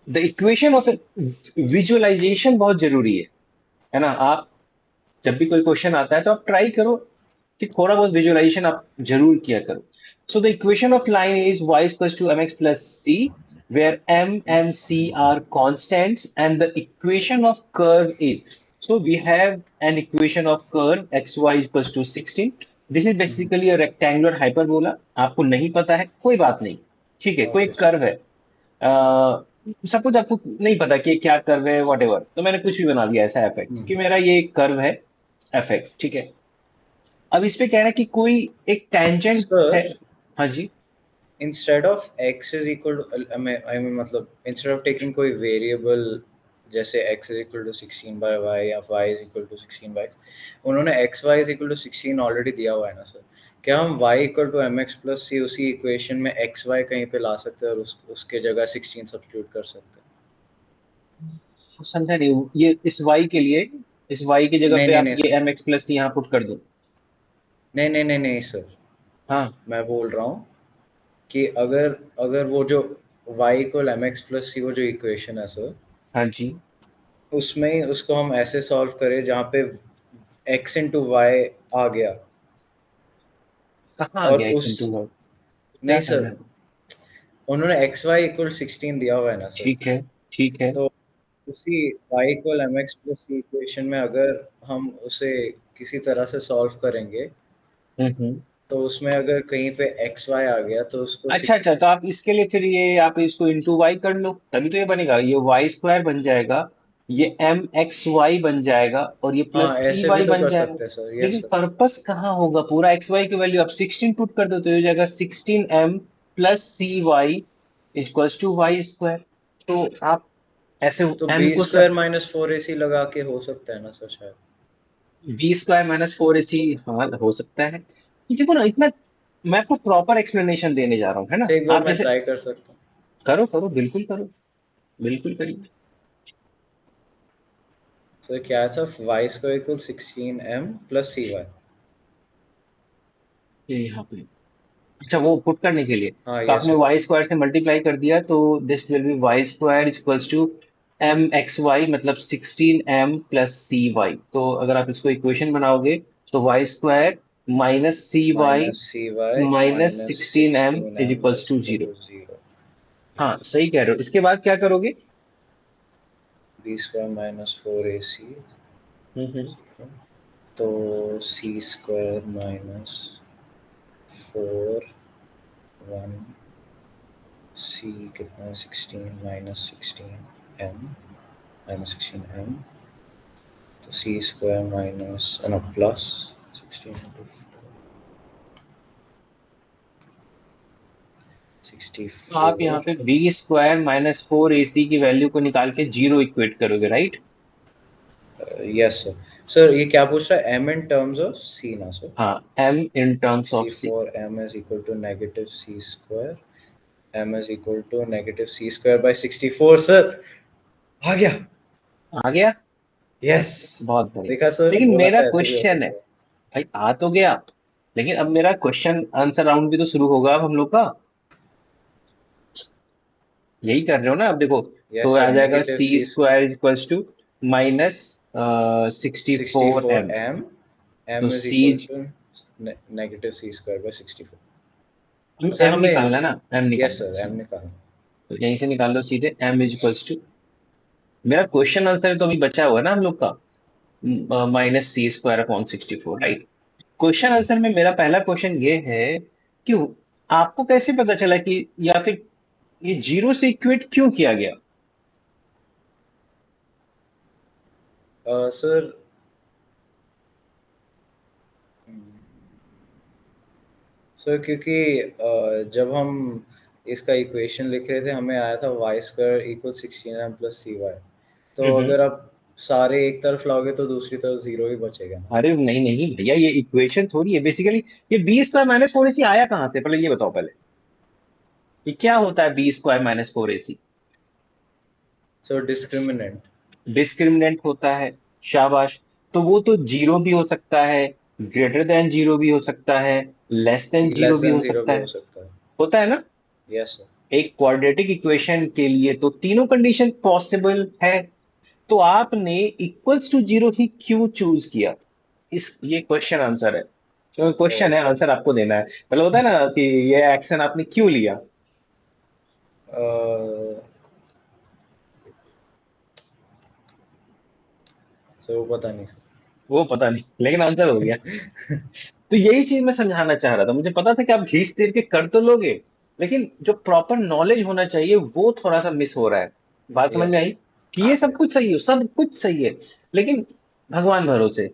The equation of visualisation बहुत जरूरी है ना। आप जब भी कोई क्वेश्चन आता है तो आप ट्राई करो कि थोड़ा बहुत विजुअलाइजेशन आप जरूर किया करो। So the equation of line is y equals to mx plus c where m and c are constants and the equation of curve is, so we have an equation of curve xy equals to 16. this is basically a rectangular hyperbola. आपको नहीं पता है कोई बात नहीं, ठीक है, कोई ओके सर। कर्व है, सब कुछ आपको नहीं पता कि क्या कर्व है वट एवर, तो मैंने कुछ भी बना दिया ऐसा एफ एक्स कि मेरा ये कर्व है एफ एक्स, ठीक है। अब इस पे कह रहा है कि कोई एक टेंजेंट है। सर हाँ जी। Instead of x is equal to, I mean मतलब इंस्टेड ऑफ टेकिंग कोई वेरिएबल जैसे x is equal to 16/y या y is equal to 16/x, उन्होंने xy is equal to 16 already दिया हुआ है ना सर। क्या हम y equal to mx plus c उसी इक्वेशन में xy कहीं पे ला सकते हैं और उसके जगह 16 सब्स्टिट्यूट कर सकते हैं? समझा नहीं ये, इस y के लिए, इस y की जगह नहीं पे नहीं आप नहीं ये सर, एम एक्स प्लस यहाँ पुट कर दो। नहीं नहीं नहीं नहीं सर, हाँ। मैं बोल रहा हूँ कि अगर अगर वो जो y equal m x plus c वो जो इक्वेशन है सर, हाँ जी। उसमें उसको हम ऐसे सॉल्व करें जहाँ पे x इंटू वाई आ गया कहाँ आ और गया उस, एक्स इंटू वाई? क्या नहीं करना सर, है? उन्होंने एक्स वाई इक्वल 16 दिया हुआ है ना सर। ठीक है, ठीक है। तो उसी y equal m x plus c equation में अगर हम उसे किसी तरह से सॉल्व करेंगे हम्म। तो उसमें अगर कहीं पे एक्स वाई आ गया तो उसको अच्छा अच्छा, तो आप इसके लिए फिर ये आप इसको इंटू वाई कर लो, तभी तो ये बनेगा, ये वाई स्क्वायर बन जाएगा, ये एम एक्स वाई बन जाएगा और ये प्लस हाँ सी ऐसे भी वाई तो बन कर जाएगा। सकते हैं सर, यस लेकिन सर। पर्पस कहाँ होगा, पूरा एक्स वाई की वैल्यू आप 16 पुट कर दो तो ये हो जाएगा 16m plus c y equals to y square. तो आप ऐसे तो बी m को square minus four a c लगा के हो सकता है ना सर शायद? B square minus four a c, हाँ हो सकता है। देखो ना इतना, मैं आपको प्रॉपर एक्सप्लेनेशन देने जा रहा हूँ, है ना। से एक बार आप मैं जैसे ट्राई कर सकता हूँ? करो करो, बिल्कुल करो, बिल्कुल करिए। सर क्या था, y square equal 16m plus c y. ये यहाँ पे, अच्छा वो पुट करने के लिए हाँ तो यस आपने सर। वाई स्क्वायर से मल्टीप्लाई कर दिया, तो this will be y square equals to m x y मतलब 16m प्लस सी वाई। तो अगर आप इसको इक्वेशन बनाओगे तो y square minus c y minus c y minus minus 16m sixteen is m equals is to equal zero. To zero. हाँ सही कह रहे हो, इसके बाद क्या करोगे? B square minus four a c, hmm. तो c square minus four one, c कितना, 16 माइनस 16 m तो c square minus no plus 16 into sixty तो आप यहाँ फोर। पे b square minus four a c की वैल्यू को निकाल के जीरो इक्वेट करोगे, राइट? Yes sir. सर ये क्या पूछ रहा है, m in terms of c ना सर? हाँ, m in terms of c. 64m is equal to negative c square, m is equal to negative c square by 64 sir. आ गया। आ गया। यस। बहुत बढ़िया। देखा सर, लेकिन बोला मेरा था ऐसे भी हो क्वेश्चन है, सकता है। भाई आ तो गया, लेकिन अब मेरा क्वेश्चन आंसर राउंड भी तो शुरू होगा अब हम लोग का। यही कर रहे हो ना, अब देखो। तो यस आ सर, जाएगा negative c c square equals to minus 64m। 64m, तो m is c, equal to negative c square by 64। Sir m हमें, निकालना है ना, एम यस निकालना है सर उसमें। m निकालना। तो यहीं से निकाल लो सीधे, एम इज इक्वल्स टू, मेरा क्वेश्चन आंसर तो अभी बचा हुआ है ना हम लोग का, minus c square upon 64, right. Question answer में मेरा पहला क्वेश्चन ये है कि आपको कैसे पता चला कि, या फिर ये जीरो से इक्वेट क्यों किया गया? सर सर क्योंकि जब हम इसका इक्वेशन लिख रहे थे हमें आया था y square equal 16m plus c y. तो हम्म। अगर आप सारे एक तरफ लाओगे तो दूसरी तरफ जीरो ही बचेगा ना सर। अरे नहीं नहीं भैया, ये इक्वेशन थोड़ी है बेसिकली। ये B square minus four a सी आया कहाँ से, पहले ये बताओ पहले, ये क्या होता है B square minus four a C? So discriminant. Discriminant होता है, शाबाश। तो वो तो जीरो भी हो सकता है, ग्रेटर देन जीरो भी हो सकता है, लेस देन जीरो लेस भी देन हो जीरो सकता भी हो है, सकता है। होता है ना। Yes sir. एक क्वाड्रेटिक इक्वेशन के लिए तो तीनों कंडीशन पॉसिबल है, तो आपने इक्वल्स टू जीरो ही क्यों चूज किया? ये क्वेश्चन आंसर है, तो क्वेश्चन है, ओके। आंसर आपको देना है। मतलब होता है ना कि ये एक्शन आपने क्यों लिया। सर वो पता नहीं सर। वो पता नहीं, लेकिन आंसर हो गया। तो यही चीज मैं समझाना चाह रहा था, मुझे पता था कि आप घीस तीर के कर तो लोगे, लेकिन जो प्रॉपर नॉलेज होना चाहिए वो थोड़ा सा मिस हो रहा है। बात समझ में यस। आई? कि ये सब कुछ सही हो, सब कुछ सही है, लेकिन भगवान भरोसे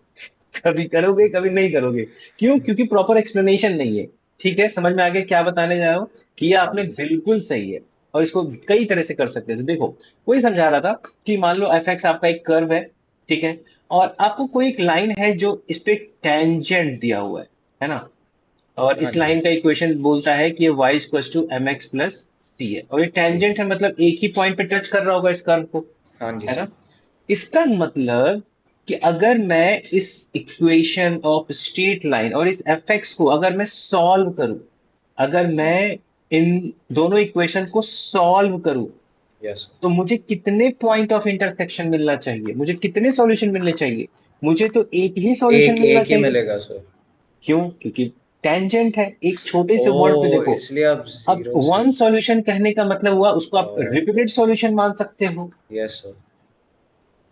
कभी करोगे कभी नहीं करोगे। क्यों? क्योंकि प्रॉपर एक्सप्लेनेशन नहीं है। ठीक है, समझ में आ गया क्या बताने जा रहा हूँ? कि ये हाँ आपने जी सर। बिल्कुल सही है, और इसको कई तरह से कर सकते थे। देखो, वही समझा रहा था कि मान लो एफ एक्स आपका एक कर्व है, ठीक है, और आपको कोई एक लाइन है जो इस पे टेंजेंट दिया हुआ है ना, और हाँ इस जी। लाइन का इक्वेशन बोलता है कि ये y equals to m x plus c है, और ये सी। टेंजेंट है, मतलब एक ही पॉइंट पे टच कर रहा होगा इस कर्व को, हाँ जी है सर। ना। इसका मतलब कि अगर मैं इस इक्वेशन ऑफ स्ट्रेट लाइन और इस एफ एक्स को अगर मैं सॉल्व करूं, अगर मैं इन दोनों इक्वेशन को सॉल्व करूं, यस तो मुझे कितने पॉइंट ऑफ इंटरसेक्शन मिलना चाहिए, मुझे कितने सॉल्यूशन मिलने चाहिए? मुझे तो एक ही सर। सॉल्यूशन एक मिलना एक ही चाहिए। मिलेगा सर। क्यों? क्योंकि टेंजेंट है, एक छोटे से वर्ड पे ओ देखो। इसलिए आप अब जीरो से। वन सॉल्यूशन कहने का मतलब हुआ उसको आप ओके। रिपीटेड सॉल्यूशन मान सकते हो, यस सर।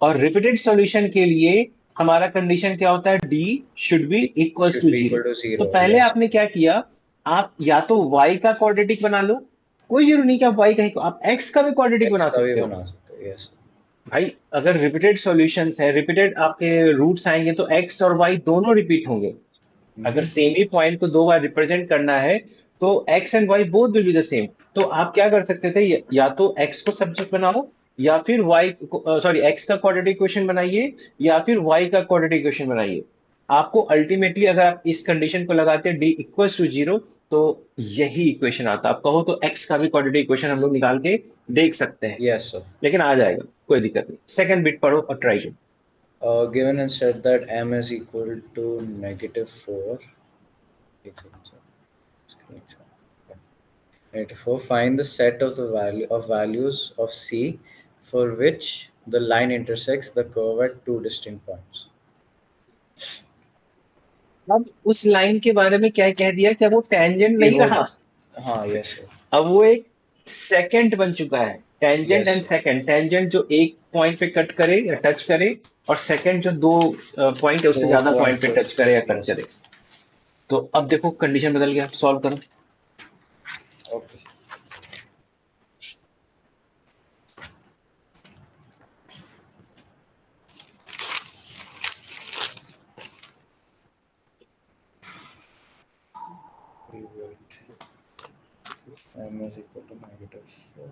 और रिपीटेड सॉल्यूशन के लिए हमारा कंडीशन क्या होता है? D should be equals should to be zero. Equal to तो जीरो। पहले यस। आपने क्या किया? आप या तो y का क्वाड्रेटिक बना लो, कोई जरूरी नहीं कि आप y का ही, आप x का भी क्वाड्रेटिक एक्स बना का भी सकते हो। बना सकते हो। यस। भाई, अगर रिपीटेड सॉल्यूशंस है, रिपीटेड आपके रूट्स आएंगे, तो x और y दोनों रिपीट होंगे। अगर सेम ही पॉइंट को दो बार रिप्रेजेंट करना है, तो x and y both will be the same. तो आप क्या कर सकते थे? या तो x को सब्जेक्ट बनाओ, या फिर y को, सॉरी, x का क्वाड्रेटिक इक्वेशन बनाइए, या फिर y का क्वाड्रेटिक इक्वेशन बनाइए। आपको अल्टीमेटली अगर आप इस कंडीशन को लगाते हैं d इक्वल्स टू जीरो, तो यही इक्वेशन आता। आप कहो तो x का भी क्वाड्रेटिक इक्वेशन हम लोग निकाल के देख सकते हैं, यस सर। लेकिन आ जाएगा, कोई दिक्कत नहीं। सेकंड बिट पढ़ो और ट्राई करो। Given instead that m is equal to -4. एक second sir. Screenshot. Yeah. -4. Find the set of the value of values of c for which the line intersects the curve at two distinct points. अब उस line के बारे में क्या कह दिया? क्या वो टेंजेंट कि नहीं वो। रहा? हाँ यस सर। अब वो एक सेकंड बन चुका है। Tangent yes and second, tangent जो एक पॉइंट पे कट करे या टच करे, और सेकंड जो दो पॉइंट है उससे दो ज्यादा पॉइंट पे पॉइंट। टच करे या कट यस। करे। तो अब देखो कंडीशन बदल गया, सॉल्व करो। Okay. m is equal to -4.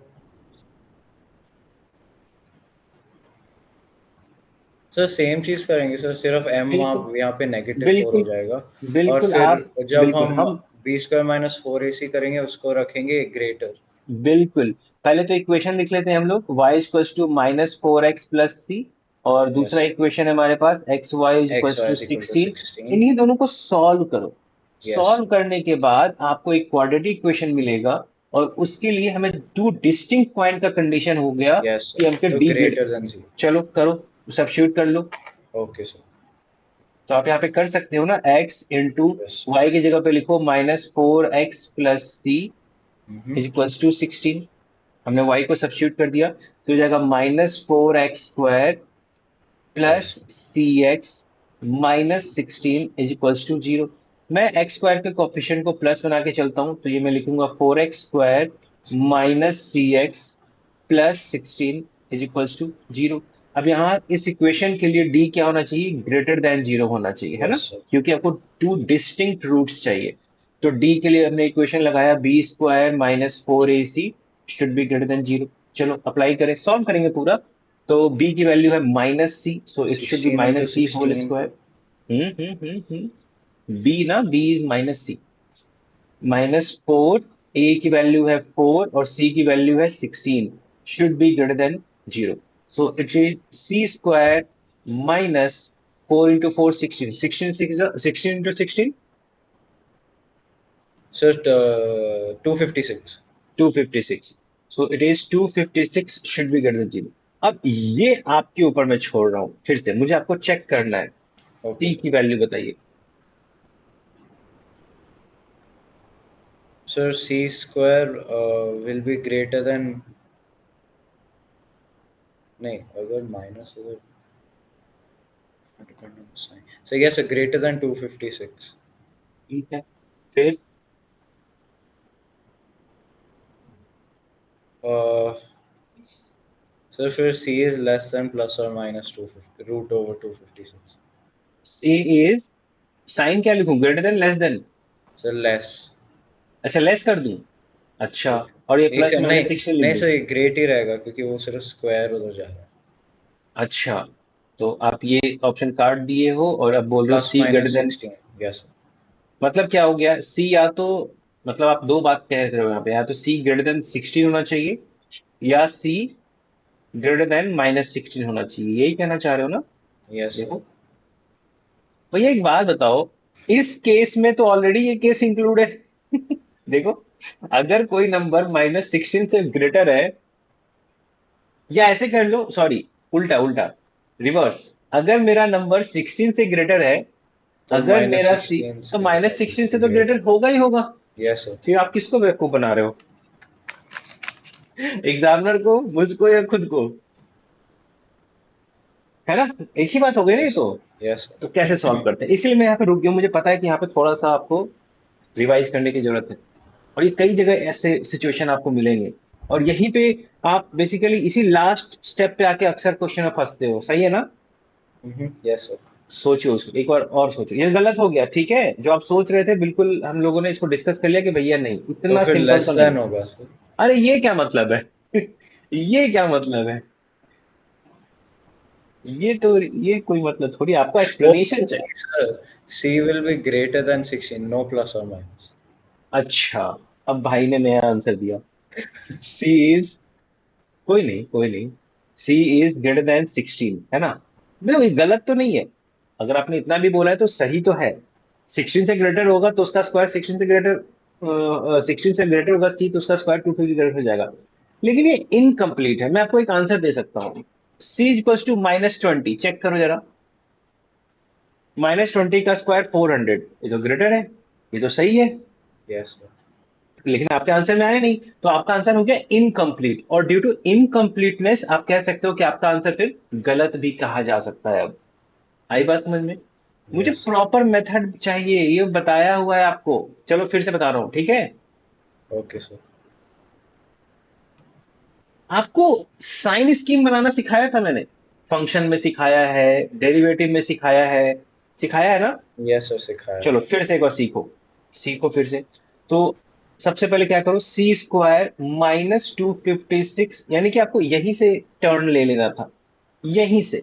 Sir same चीज करेंगे सर, सिर्फ m बिल्कुल, वहाँ यहाँ पे -4 हो बिल्कुल, जाएगा। और बिल्कुल फिर आप, जब बिल्कुल हम हम, b² - 4ac करेंगे उसको रखेंगे ग्रेटर। बिल्कुल पहले तो इक्वेशन लिख लेते हैं हम लोग। y equals to -4x plus c, और यस। दूसरा इक्वेशन है हमारे पास x y x equals y to is equal to 16। 16. इन्हीं दोनों को सॉल्व करो। यस। सॉल्व करने के बाद आपको एक क्वाड्रेटिक इक्वेशन मिलेगा, और उसके लिए हमें टू डिस्टिंक्ट पॉइंट का कंडीशन हो गया यस कि सर, हमके तो डी ग्रेड। Greater than 0। चलो करो, सब्स्टिट्यूट कर लो। Okay sir. तो आप यहाँ पे कर सकते हो ना, x इंटू यस। वाई की जगह पे लिखो -4x plus c hmm. Equals to 16। हमने y को सब्स्टिट्यूट कर दिया, तो हो जाएगा -4x² plus yes. C x -16 is equals to zero. मैं एक्स स्क्वायर के कोफिशिएंट को प्लस बना के चलता हूं, तो ये मैं लिखूंगा 4x² minus c x plus 16 is equals to zero. अब यहाँ इस इक्वेशन के लिए d क्या होना चाहिए? ग्रेटर देन जीरो होना चाहिए, है ना, यस सर। क्योंकि आपको टू डिस्टिंक्ट रूट्स चाहिए। तो d के लिए हमने इक्वेशन लगाया b² - 4ac should be greater than zero. चलो अप्लाई करें, सॉल्व करेंगे पूरा। तो b की वैल्यू है -c, so it should be 16 into -c whole 16. Square. b ना, b इज -c, -4, a की वैल्यू है 4 और c की वैल्यू है 16, should be greater than zero. So it is c² minus 4 into 4 16, 16 into 16, sir 256. 256. So it is 256 should be greater than 0. अब ये आपके ऊपर मैं छोड़ रहा हूं, फिर से मुझे आपको चेक करना है। Okay t sir. की वैल्यू बताइए। Sir c square will be greater then, नहीं अगर माइनस अगर so yes sir, greater than 256. ठीक है, फिर uh, sir फिर c is less than plus or minus 250 root over 256. c is, sign क्या लिखूं, greater than less then? sir less. अच्छा, लेस कर दूं? अच्छा, एक और ये एक प्लस सर, नहीं माइनस 16 लिख नहीं दूं? सर, ये ग्रेट ही रहेगा क्योंकि वो सिर्फ स्क्वायर उधर जा रहा है। अच्छा, तो आप ये ऑप्शन काट दिए हो और अब बोल रहे हो प्लस सी ग्रेटर माइनस देन। 16, यस। मतलब क्या हो गया, सी या तो, मतलब आप दो बात कह रहे हो यहाँ पे, या तो सी ग्रेटर देन 16 होना चाहिए, या सी ग्रेटर देन -16 होना चाहिए, यही कहना चाह रहे हो ना? Yes sir. देखो भैया, एक बात बताओ, इस केस में तो ऑलरेडी ये केस इंक्लूड है। देखो, अगर कोई नंबर -16 से ग्रेटर है, या ऐसे कर लो, सॉरी, उल्टा उल्टा, रिवर्स, अगर मेरा नंबर 16 से ग्रेटर है, तो अगर माइनस मेरा सी, 16 तो से -16 से तो ग्रेट। ग्रेटर होगा ही होगा। Yes sir. फिर आप किसको बेवकूफ बना रहे हो, एग्जामिनर को, मुझको, या खुद को? है ना, एक ही बात हो गई ना ये यस तो। यस तो कैसे सॉल्व करते हैं, इसलिए मैं यहाँ पे रुक गया हूँ। मुझे पता है कि यहाँ पे थोड़ा सा आपको रिवाइज करने की जरूरत है, और ये कई जगह ऐसे सिचुएशन आपको मिलेंगे, और यहीं पे आप बेसिकली इसी लास्ट स्टेप पे आके अक्सर क्वेश्चन में फंसते हो, सही है ना? Yes sir. सोचो उसको एक बार और सोचो, ये गलत हो गया, ठीक है, जो आप सोच रहे थे बिल्कुल हम लोगों ने इसको डिस्कस कर लिया कि भैया नहीं, तो इतना फिर सिंपल लेस तो नहीं। देन होगा सर। अरे ये क्या मतलब है? ये क्या मतलब है? ये कोई मतलब थोड़ी, आपको ओ एक्सप्लेनेशन चाहिए। Sir, c will be greater than 16, no plus or minus. अच्छा, अब भाई ने नया आंसर दिया। सी इज, कोई नहीं कोई नहीं, सी इज ग्रेटर देन 16, है ना? नहीं, ये गलत तो नहीं है, अगर आपने इतना भी बोला है तो सही तो है। 16 से ग्रेटर होगा तो उसका स्क्वायर 16 से ग्रेटर, 16 से ग्रेटर होगा सी, तो उसका स्क्वायर 250 ग्रेटर हो जाएगा। लेकिन ये इनकम्प्लीट है, मैं आपको एक आंसर दे सकता हूँ। सी इक्वल टू -20, चेक करो जरा, -20 का स्क्वायर 400, ये तो ग्रेटर है, ये तो सही है। Yes sir. लेकिन आपके आंसर में आया नहीं, तो आपका आंसर हो गया इनकम्प्लीट, और ड्यू टू इनकम्प्लीटनेस आप कह सकते हो कि आपका आंसर फिर गलत भी कहा जा सकता है। अब आई बात समझ में? मुझे Yes sir. प्रॉपर मेथड चाहिए, ये बताया हुआ है आपको। चलो फिर से बता रहा हूं, ठीक है? Okay sir. आपको साइन स्कीम बनाना सिखाया था मैंने, फंक्शन में सिखाया है, डेरिवेटिव में सिखाया है ना? Yes sir, सिखाया। चलो फिर से एक बार सीखो, सीखो फिर से। तो सबसे पहले क्या करो, सी स्क्वायर -256, यानी कि आपको यहीं से टर्न ले लेना था, यहीं से,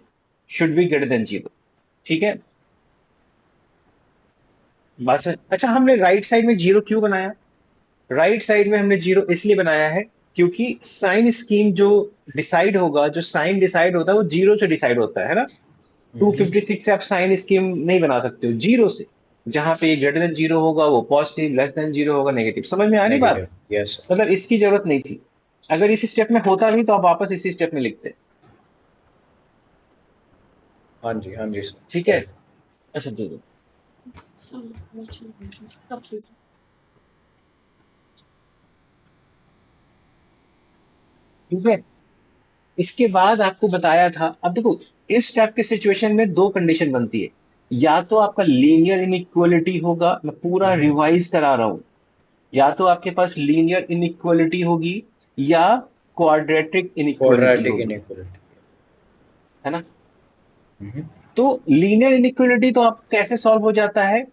शुड बी ग्रेटर देन 0, ठीक है? बस, अच्छा, हमने राइट साइड में 0 क्यों बनाया? राइट साइड में हमने 0 इसलिए बनाया है क्योंकि साइन स्कीम जो डिसाइड होगा, जो साइन डिसाइड होता है वो 0 से डिसाइड होता है ना? 256 से आप साइन स्कीम नहीं बना सकते हो, 0 से। जहां पे ग्रेटर देन 0 होगा वो पॉजिटिव, लेस देन 0 होगा नेगेटिव। समझ में आ रही बात? नेगेटिव। Yes sir. मतलब इसकी जरूरत नहीं थी, अगर इसी स्टेप में होता भी तो आप वापस इसी स्टेप में लिखते। हाँ जी सर। ठीक है, अच्छा दे दो। ठीक है, इसके बाद आपको बताया था, अब देखो, इस टाइप के सिचुएशन में दो कंडीशन बनती है, या तो आपका लीनियर इनइक्वालिटी होगा, मैं पूरा रिवाइज करा रहा हूं, या तो आपके पास लीनियर इनइक्वालिटी होगी, या क्वाड्रेटिक इनइक्वालिटी क्वाड्रेटिक होगी, इनइक्वालिटी। है ना? तो लीनियर इनइक्वालिटी तो आप कैसे सॉल्व हो जाता है,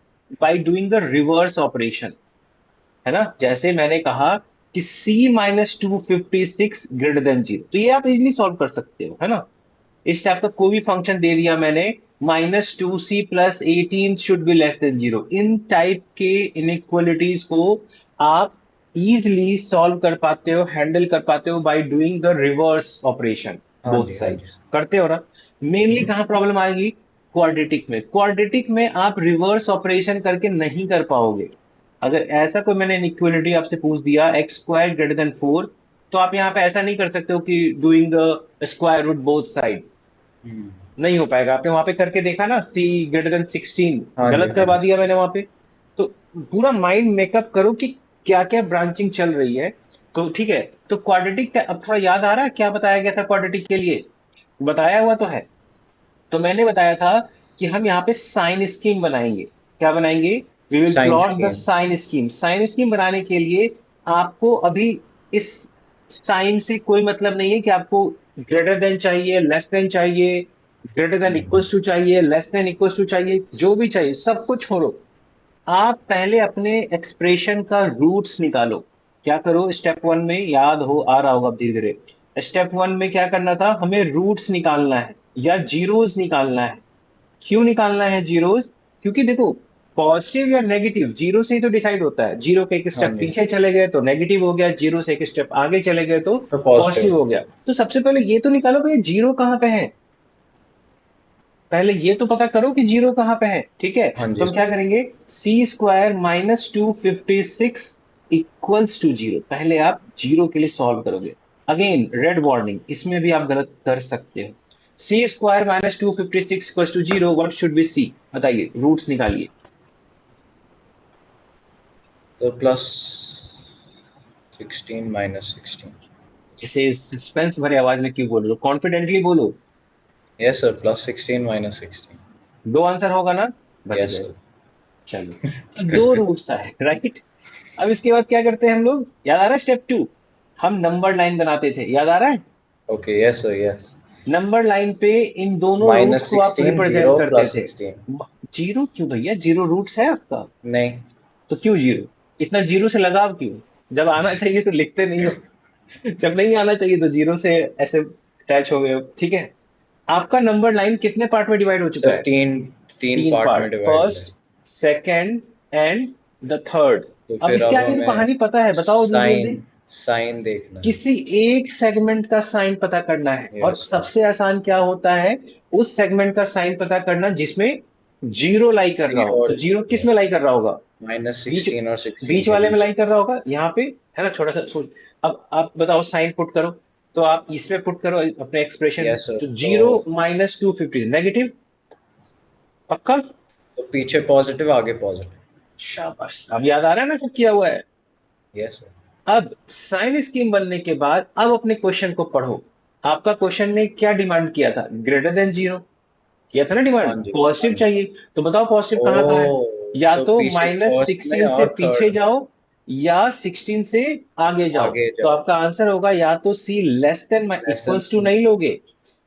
by doing the reverse operation, है ना? जैसे मैंने कहा कि c -256 ग्रेटर देन 0, तो ये आप इजीली सॉल्व कर सकते हो, है ना? इस टाइप का कोई भी फंक्शन दे दिया मैंने, -2c + 18 should be less than 0, in type के इनइक्वालिटीज को आप इजीली सॉल्व कर पाते हो, हैंडल कर पाते हो by doing the reverse operation, both हाँ जी साइड्स सर। करते हो ना? मेनली कहां प्रॉब्लम आएगी, क्वाड्रेटिक में। क्वाड्रेटिक में आप रिवर्स ऑपरेशन करके नहीं कर पाओगे, अगर ऐसा कोई मैंने इनइक्वालिटी आपसे पूछ दिया एक्स स्क्वायर ग्रेटर देन 4, तो आप यहाँ पे ऐसा नहीं कर सकते हो कि doing the square root both side, नहीं हो पाएगा। आपने वहां पे करके देखा ना, सी ग्रेटर देन 16, हाँ जी गलत हाँ करवा जी। दिया मैंने वहां पे। तो पूरा माइंड मेकअप करो कि क्या क्या ब्रांचिंग चल रही है। तो ठीक है, तो क्वाड्रेटिक अब थोड़ा याद आ रहा है क्या बताया गया था क्वाड्रेटिक के लिए? बताया हुआ तो है। तो मैंने बताया था कि हम यहाँ पे साइन स्कीम बनाएंगे। क्या बनाएंगे? We will science plot the game. Sign scheme. Sign scheme बनाने के लिए आपको अभी इस साइन से कोई मतलब नहीं है कि आपको ग्रेटर देन चाहिए, लेस देन चाहिए, ग्रेटर देन इक्वल्स टू चाहिए, लेस देन इक्वल्स टू चाहिए, जो भी चाहिए सब कुछ छोड़ो। आप पहले अपने एक्सप्रेशन का रूट्स निकालो। क्या करो? स्टेप वन में याद हो आ रहा होगा धीरे धीरे। स्टेप वन में क्या करना था? हमें रूट्स निकालना है या जीरोस निकालना है। क्यों निकालना है जीरोस? क्योंकि देखो, पॉजिटिव या नेगेटिव जीरो से ही तो डिसाइड होता है। जीरो के एक हाँ स्टेप जी। पीछे चले गए तो नेगेटिव हो गया, जीरो से एक स्टेप आगे चले गए तो तो पॉजिटिव। पॉजिटिव हो गया। तो सबसे पहले ये तो निकालो भाई जीरो कहाँ पे है। पहले ये तो पता करो कि जीरो कहाँ पे है, ठीक है? हाँ तो जी हम क्या सर। करेंगे? C square minus 256 equals to zero. पहले आप जीरो के लिए सॉल्व करोगे। अगेन रेड वार्निंग, इसमें भी आप गलत कर सकते हो। C square minus 256 equals to zero, what should be c? बताइए, रूट्स निकालिए। तो प्लस 16 माइनस 16। इसे सस्पेंस भरे आवाज में क्यों बोल रहे हो? कॉन्फिडेंटली बोलो। Yes sir, plus 16 minus 16। दो आंसर होगा ना? बच यस गए। सर। चलो, तो दो रूट्स आए, राइट। अब इसके बाद क्या करते हैं हम लोग? याद आ रहा है स्टेप टू? हम नंबर लाइन बनाते थे, याद आ रहा है? Okay yes sir yes. Number line पे इन दोनों रूट्स माइनस को आप 16 रिप्रेजेंट 0 करते प्लस थे। 16। जीरो क्यों भैया? जीरो रूट्स है आपका। नहीं। तो क्यों जीरो? इतना जीरो से लगाव क्यों? जब आना चाहिए तो लिखते नहीं हो, जब नहीं आना चाहिए तो जीरो से ऐसे अटैच हो गए हो, ठीक है? आपका नंबर लाइन कितने पार्ट में डिवाइड हो चुका सर है? तीन तीन तीन पार्ट में पार्ट, डिवाइडेड है। First, second and the third. तो अब फिर इसके अब आगे की हमें कहानी पता है? बताओ जल्दी जल्दी। साइन साइन देखना है। किसी एक सेगमेंट का साइन पता करना है, और यस सर। सबसे आसान क्या होता है? उस सेगमेंट का साइन पता करना जिसमें जीरो लाई कर रहा हो। जीरो तो और जीरो किस में यस लाई कर रहा होगा? माइनस बीच, 16 और 16 बीच के वाले में बीच। लाई कर रहा होगा, यहाँ पे, है ना? छोटा सा सोच। अब आप बताओ, साइन पुट करो। तो आप इसमें पुट करो अपने एक्सप्रेशन में, यस सर। तो तो 0 - 250 नेगेटिव, पक्का? तो पीछे पॉजिटिव आगे पॉजिटिव। शाबाश, अब याद आ रहा है ना सब किया हुआ है। Yes sir. अब साइन स्कीम बनने के बाद अब अपने क्वेश्चन को पढ़ो। आपका क्वेश्चन ने क्या डिमांड किया था? ग्रेटर देन जीरो किया था ना डिमांड, हाँ जी हाँ पॉजिटिव जी। चाहिए। तो बताओ पॉजिटिव कहाँ कहाँ है? ओ या तो तो पीछे माइनस फर्स्ट में 16 से और पीछे थर्ड में जाओ या 16 से आगे जाओ। आगे तो जाओ। आपका आंसर होगा या तो c less than, less than equals to नहीं लोगे।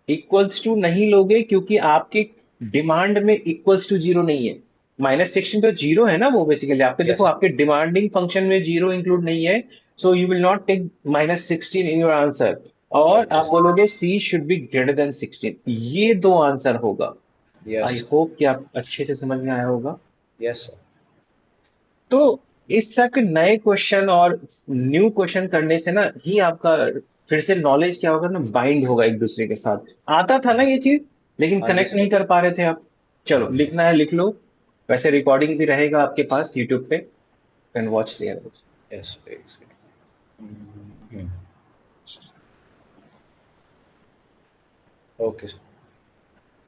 इक्वल्स टू नहीं लोगे क्योंकि आपके डिमांड में इक्वल्स टू जीरो नहीं है। -16 तो जीरो है ना, वो बेसिकली आपके, देखो यस आपके डिमांडिंग फंक्शन में जीरो इंक्लूड नहीं है। So you will not take -16 in your answer. और ओके आप बोलोगे c should be greater than 16। ये दो आंसर होगा। यस आई होप कि आप अच्छे से समझ में आया होगा। Yes sir. तो इस तरह के नए क्वेश्चन और न्यू क्वेश्चन करने से ना ही आपका फिर से नॉलेज क्या होगा ना, बाइंड होगा एक दूसरे के साथ। आता था ना ये चीज, लेकिन हाँ जी कनेक्ट नहीं सर। कर पा रहे थे आप। हाँ चलो, जी लिखना है लिख लो। वैसे रिकॉर्डिंग भी रहेगा आपके पास यूट्यूब पे, कैन वॉच देयर। यस एक सेकंड। Okay sir.